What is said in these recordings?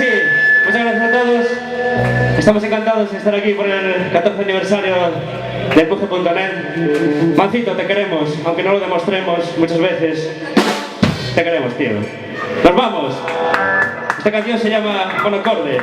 sí, muchas gracias a todos. Estamos encantados de estar aquí por el 14 aniversario de Empuje.net. Mancito, te queremos, aunque no lo demostremos muchas veces. Te queremos, tío. ¡Nos vamos! Esta canción se llama Monocorde.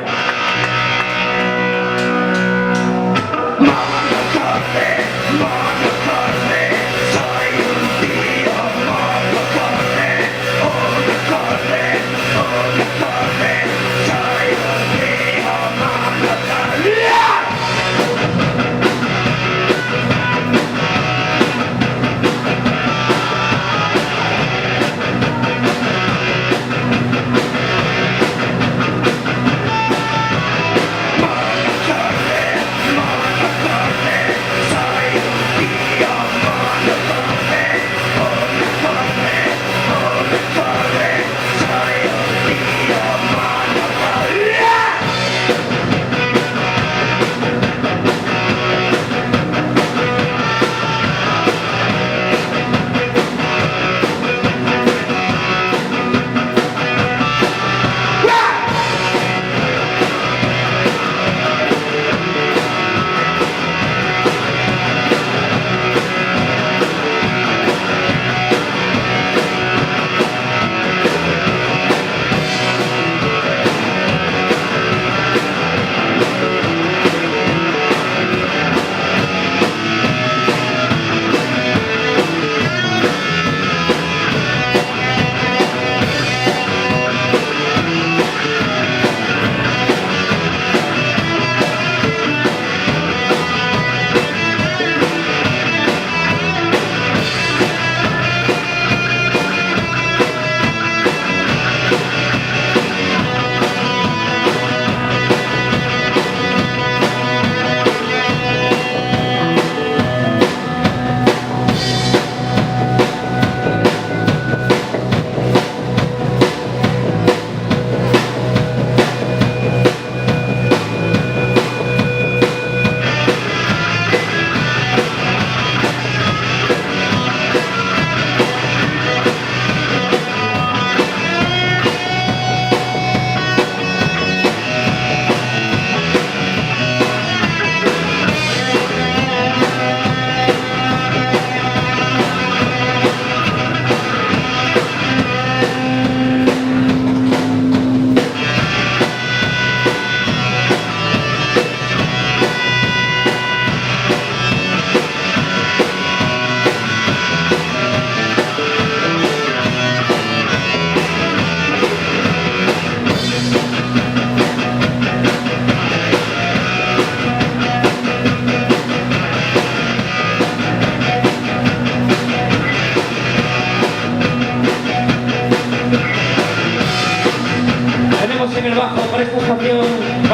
En el bajo para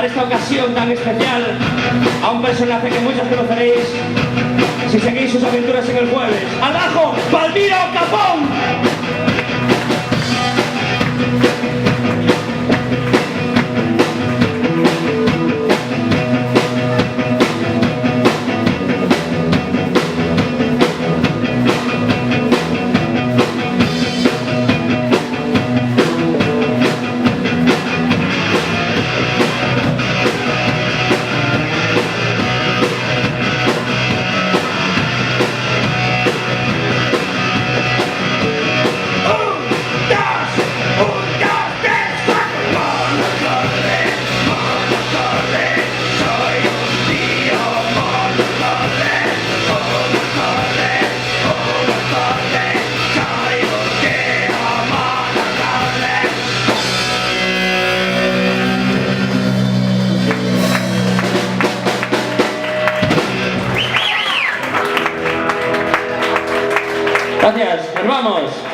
esta ocasión tan especial a un personaje que muchos conoceréis si seguís sus aventuras en el jueves. ¡Al bajo, Palmiro Capón! Gracias, nos vamos.